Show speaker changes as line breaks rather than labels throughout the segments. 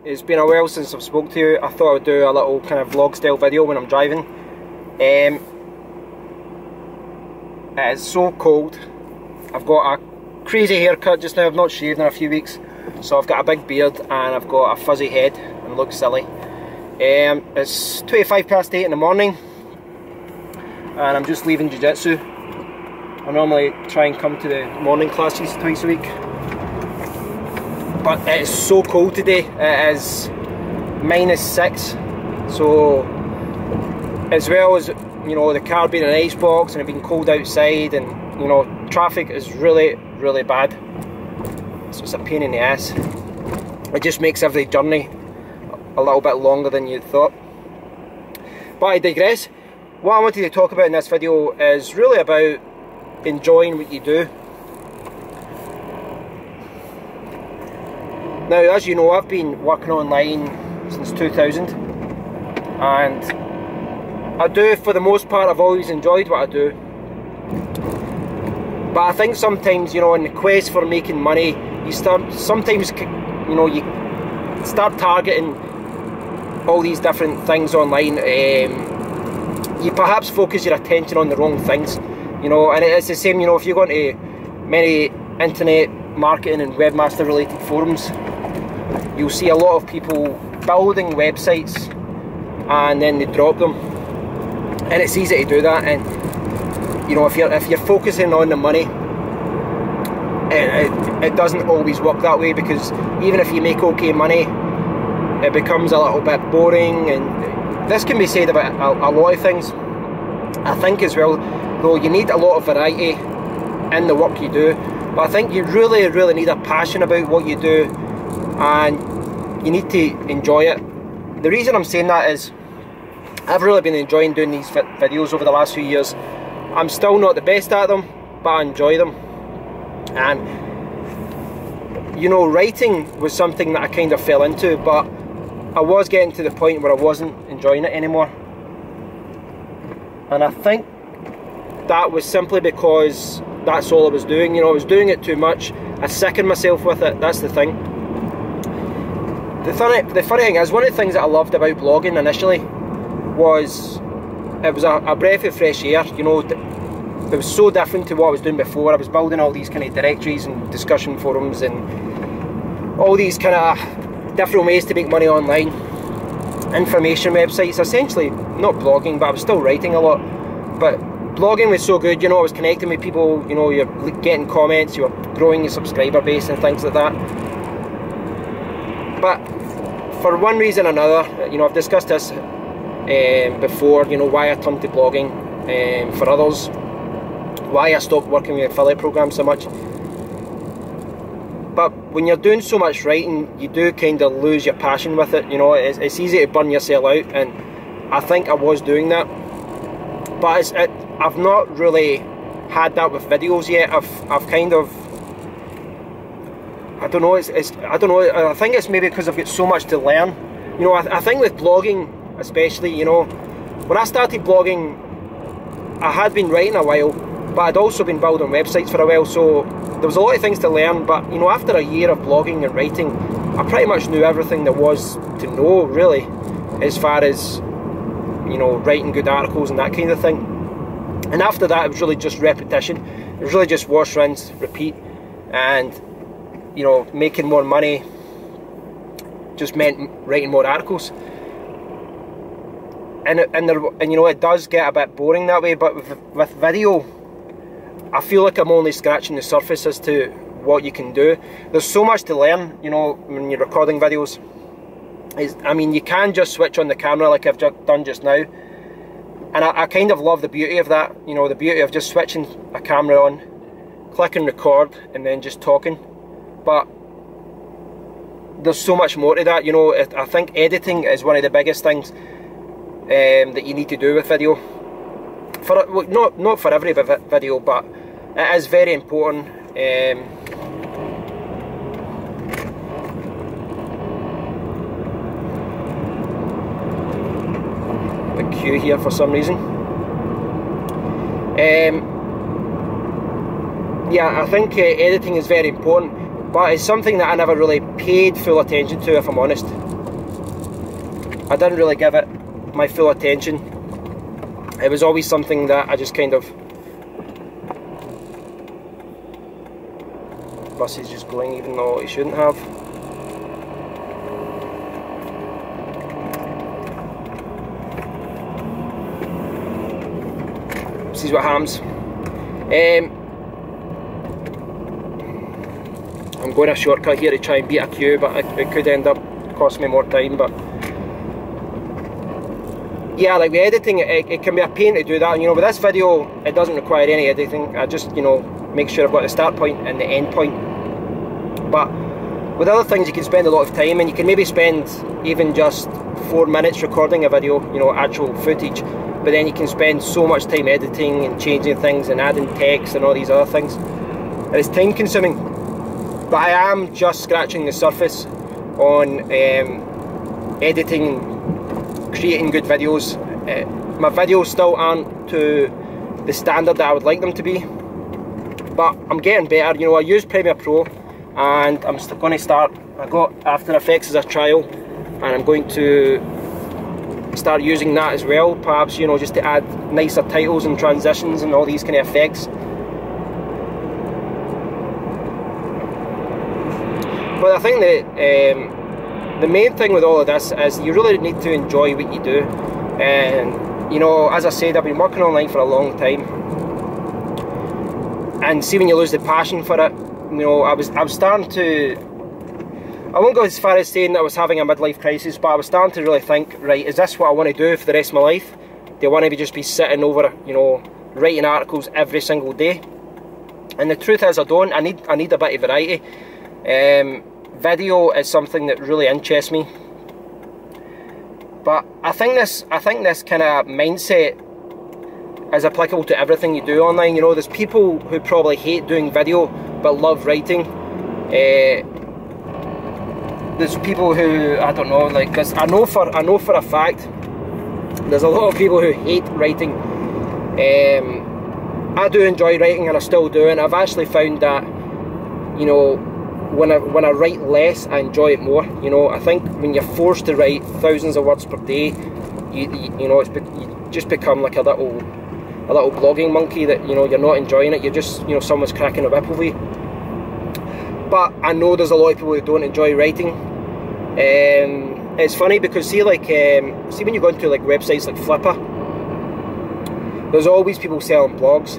It's been a while since I've spoke to you. I thought I would do a little kind of vlog style video when I'm driving. It is so cold. I've got a crazy haircut just now. I've not shaved in a few weeks, so I've got a big beard and I've got a fuzzy head and look silly. It's 8:25 in the morning and I'm just leaving jiu-jitsu. I normally try and come to the morning classes twice a week, but it is so cold today. It is -6, so as well as, you know, the car being an icebox and it being cold outside, and, you know, traffic is really bad, so it's a pain in the ass. It just makes every journey a little bit longer than you'd thought. But I digress. What I wanted to talk about in this video is really about enjoying what you do. Now, as you know, I've been working online since 2000, and I do, for the most part, I've always enjoyed what I do. But I think sometimes, you know, in the quest for making money, you start targeting all these different things online. You perhaps focus your attention on the wrong things, you know, and it's the same, you know, if you go into many internet marketing and webmaster related forums, you'll see a lot of people building websites and then they drop them, and it's easy to do that. And, you know, if you're focusing on the money, it doesn't always work that way, because even if you make okay money, it becomes a little bit boring. And this can be said about a lot of things. I think as well, though, you need a lot of variety in the work you do, but I think you really need a passion about what you do, and you need to enjoy it. The reason I'm saying that is I've really been enjoying doing these videos over the last few years. I'm still not the best at them, but I enjoy them. And, you know, writing was something that I kind of fell into, but I was getting to the point where I wasn't enjoying it anymore. And I think that was simply because that's all I was doing. You know, I was doing it too much. I sickened myself with it. That's the thing. The funny thing is, one of the things that I loved about blogging initially was it was a breath of fresh air. You know, it was so different to what I was doing before. I was building all these kind of directories and discussion forums and all these kind of different ways to make money online, information websites, essentially not blogging, but I was still writing a lot. But blogging was so good, you know, I was connecting with people, you know, you're getting comments, you're growing your subscriber base and things like that. But for one reason or another, you know, I've discussed this before, you know, why I turned to blogging. For others, why I stopped working with affiliate programs so much. But when you're doing so much writing, you do kind of lose your passion with it. You know, it's easy to burn yourself out, and I think I was doing that. But I've not really had that with videos yet. I've kind of, I don't know. I don't know. I think it's maybe because I've got so much to learn. You know, I think with blogging, especially, you know, when I started blogging, I had been writing a while, but I'd also been building websites for a while, so there was a lot of things to learn. But, you know, after a year of blogging and writing, I pretty much knew everything there was to know, really, as far as, you know, writing good articles and that kind of thing. And after that, it was really just repetition. It was really just wash, rinse, repeat, and, you know, making more money just meant writing more articles. And you know, it does get a bit boring that way. But with video, I feel like I'm only scratching the surface as to what you can do. There's so much to learn, you know, when you're recording videos. I mean, you can just switch on the camera like I've done just now, and I kind of love the beauty of that. You know, the beauty of just switching a camera on, clicking record, and then just talking. But there's so much more to that. You know, I think editing is one of the biggest things that you need to do with video. Well, not for every video, but it is very important. A queue here for some reason. Yeah, I think editing is very important, but it's something that I never really paid full attention to, if I'm honest. I didn't really give it my full attention. It was always something that I just kind of... Bus is just going even though it shouldn't have. This is what happens. I'm going a shortcut here to try and beat a queue, but it could end up costing me more time. But yeah, like with editing, it can be a pain to do that. You know, with this video, it doesn't require any editing. I just, you know, make sure I've got the start point and the end point. But with other things, you can spend a lot of time, and you can maybe spend even just 4 minutes recording a video, you know, actual footage. But then you can spend so much time editing and changing things and adding text and all these other things. And it's time consuming. But I am just scratching the surface on editing, creating good videos. My videos still aren't to the standard that I would like them to be. But I'm getting better. You know, I use Premiere Pro, and I'm going to start. I got After Effects as a trial, and I'm going to start using that as well, perhaps, you know, just to add nicer titles and transitions and all these kind of effects. But I think that the main thing with all of this is you really need to enjoy what you do. And you know, as I said, I've been working online for a long time, and see, when you lose the passion for it, you know, I was starting to, I won't go as far as saying that I was having a midlife crisis, but I was starting to really think, right, is this what I want to do for the rest of my life? Do I want to just be sitting over, you know, writing articles every single day? And the truth is, I don't. I need a bit of variety. Video is something that really interests me. But I think this kind of mindset is applicable to everything you do online. You know, there's people who probably hate doing video but love writing. There's people who, I don't know, like this. I know for a fact there's a lot of people who hate writing. I do enjoy writing, and I still do, and I've actually found that, you know, when I write less, I enjoy it more. You know, I think when you're forced to write thousands of words per day, you know, you just become like a little blogging monkey that, you know, you're not enjoying it. You're just, you know, someone's cracking a whip over you. But I know there's a lot of people who don't enjoy writing. It's funny because see when you go into like websites like Flipper, there's always people selling blogs.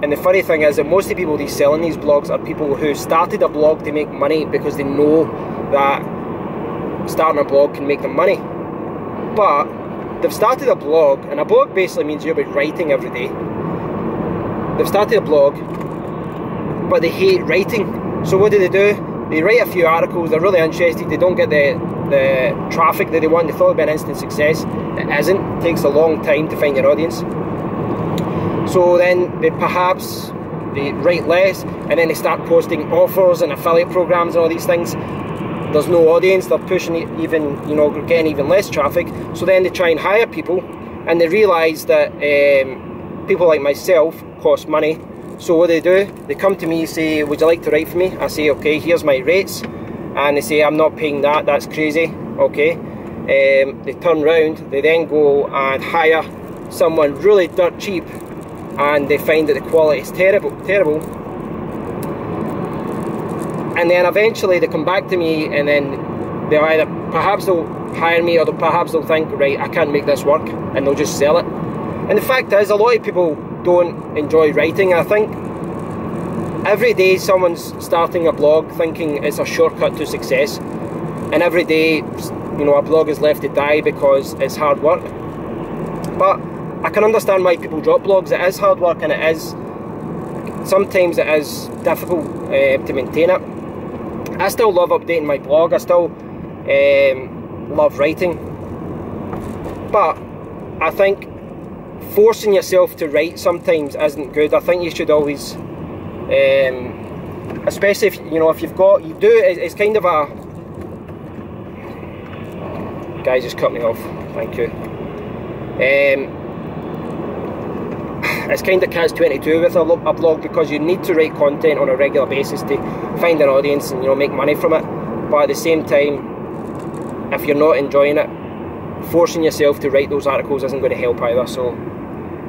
And the funny thing is that most of the people who selling these blogs are people who started a blog to make money because they know that starting a blog can make them money. But they've started a blog, and a blog basically means you're writing every day. They've started a blog, but they hate writing. So what do? They write a few articles, they're really interested, they don't get the traffic that they want. They thought it'd be an instant success. It isn't. It takes a long time to find your audience. So then they write less, and then they start posting offers and affiliate programs and all these things. There's no audience, they're pushing even, you know, getting even less traffic. So then they try and hire people, and they realise that people like myself cost money. So what do? They come to me and say, would you like to write for me? I say, okay, here's my rates. And they say, I'm not paying that, that's crazy. Okay. They turn round, they then go and hire someone really dirt cheap, and they find that the quality is terrible. And then eventually they come back to me, and then they'll perhaps they'll hire me, or perhaps they'll think, right, I can't make this work, and they'll just sell it. And the fact is, a lot of people don't enjoy writing. I think every day someone's starting a blog thinking it's a shortcut to success, and every day, you know, a blog is left to die because it's hard work. But I can understand why people drop blogs. It is hard work, and sometimes it is difficult to maintain it. I still love updating my blog, I still love writing, but I think forcing yourself to write sometimes isn't good. I think you should always, especially if, you know, if it's kind of a, guy just cut me off, thank you. It's kind of catch-22 with a blog, because you need to write content on a regular basis to find an audience and, you know, make money from it. But at the same time, if you're not enjoying it, forcing yourself to write those articles isn't going to help either, so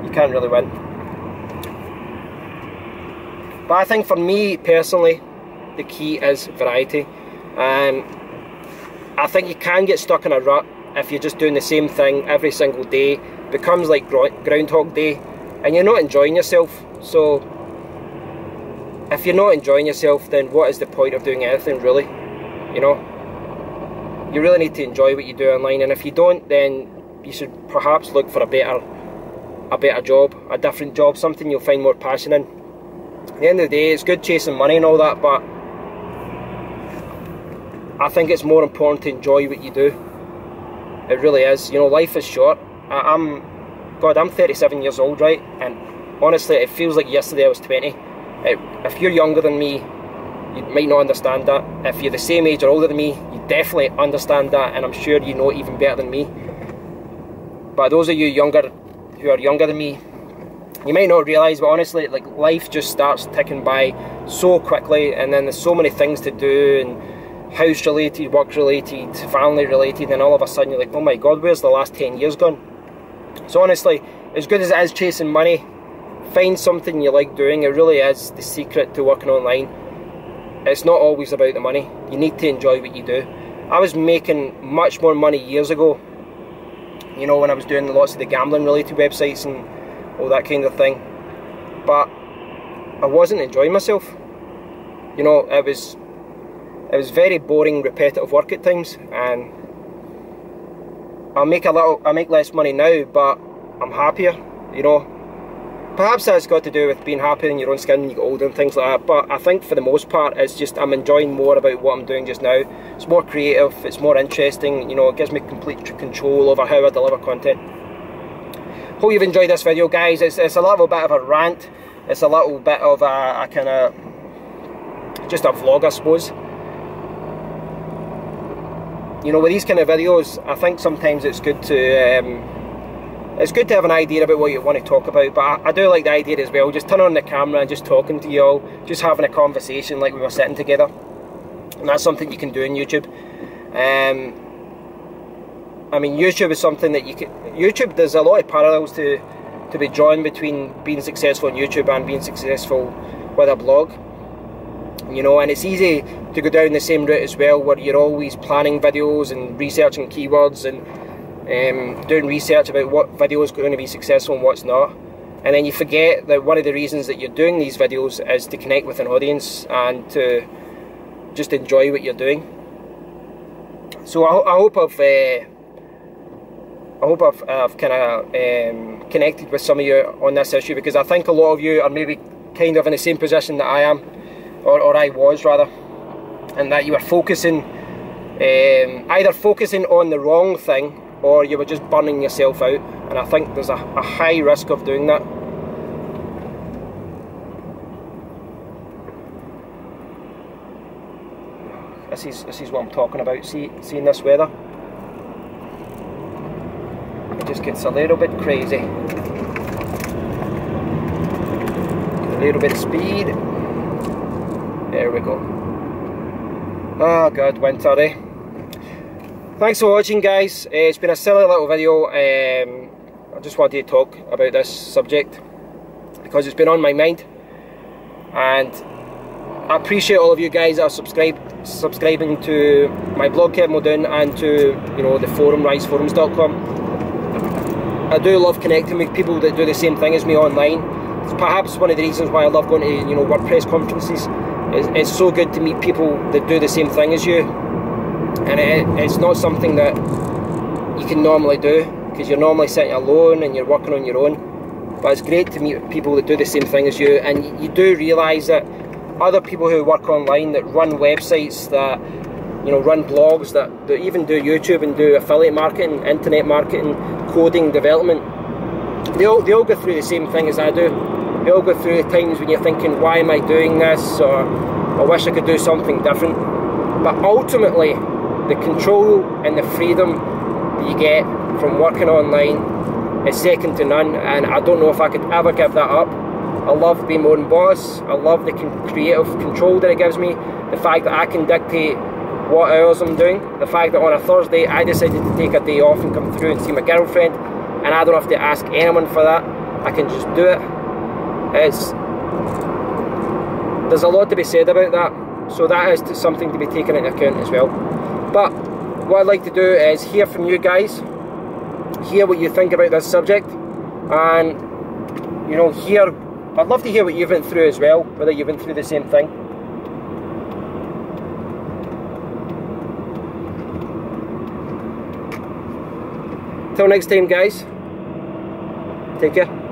you can't really win. But I think for me personally, the key is variety. I think you can get stuck in a rut if you're just doing the same thing every single day. It becomes like Groundhog Day, and you're not enjoying yourself. So if you're not enjoying yourself, then what is the point of doing anything, really? You know, you really need to enjoy what you do online, and if you don't, then you should perhaps look for a better job, a different job, something you'll find more passion in. At the end of the day, it's good chasing money and all that, but I think it's more important to enjoy what you do. It really is. You know, life is short. I'm 37 years old, right? And honestly, it feels like yesterday I was 20. If you're younger than me, you might not understand that. If you're the same age or older than me, you definitely understand that, and I'm sure you know it even better than me. But those of you who are younger than me, you might not realise, but honestly, like, life just starts ticking by so quickly, and then there's so many things to do, and house related, work related, family related, and all of a sudden you're like, oh my god, where's the last 10 years gone? So honestly, as good as it is chasing money, find something you like doing. It really is the secret to working online. It's not always about the money. You need to enjoy what you do. I was making much more money years ago, you know, when I was doing lots of the gambling related websites and all that kind of thing, but I wasn't enjoying myself. You know, it was very boring, repetitive work at times, and I make less money now, but I'm happier, you know. Perhaps that's got to do with being happy in your own skin when you get older and things like that, but I think for the most part it's just I'm enjoying more about what I'm doing just now. It's more creative, it's more interesting, you know, it gives me complete control over how I deliver content. Hope you've enjoyed this video, guys. It's a little bit of a rant, it's a little bit of a kind of, just a vlog, I suppose. You know, with these kind of videos, I think sometimes it's good to have an idea about what you want to talk about, but I do like the idea as well, just turn on the camera and just talking to you all, just having a conversation like we were sitting together. And that's something you can do on YouTube. I mean, YouTube is something that YouTube, there's a lot of parallels to be drawn between being successful on YouTube and being successful with a blog. You know, and it's easy to go down the same route as well, where you're always planning videos and researching keywords and doing research about what video is going to be successful and what's not, and then you forget that one of the reasons that you're doing these videos is to connect with an audience and to just enjoy what you're doing. So I hope I've kind of connected with some of you on this issue, because I think a lot of you are maybe kind of in the same position that I am, or I was rather, and that you are focusing, either focusing on the wrong thing, or you were just burning yourself out, and I think there's a high risk of doing that. This is what I'm talking about. Seeing this weather, it just gets a little bit crazy. A little bit of speed. There we go. Oh god, winter, eh? Thanks for watching, guys. It's been a silly little video. I just wanted to talk about this subject because it's been on my mind, and I appreciate all of you guys that are subscribing to my blog, Kevin Muldoon, and to, you know, the forum, riseforums.com. I do love connecting with people that do the same thing as me online. It's perhaps one of the reasons why I love going to, you know, WordPress conferences. It's so good to meet people that do the same thing as you. And it's not something that you can normally do, because you're normally sitting alone and you're working on your own. But it's great to meet people that do the same thing as you, and you do realise that other people who work online, that run websites, that, you know, run blogs, that even do YouTube and do affiliate marketing, internet marketing, coding, development, they all go through the same thing as I do. They all go through the times when you're thinking, why am I doing this, or I wish I could do something different. But ultimately, the control and the freedom that you get from working online is second to none, and I don't know if I could ever give that up. I love being my own boss. I love the creative control that it gives me, the fact that I can dictate what hours I'm doing. The fact that on a Thursday I decided to take a day off and come through and see my girlfriend, and I don't have to ask anyone for that. I can just do it. There's a lot to be said about that, so that is something to be taken into account as well. But what I'd like to do is hear from you guys, hear what you think about this subject, and you know, I'd love to hear what you've been through as well, whether you've been through the same thing. Till next time, guys, take care.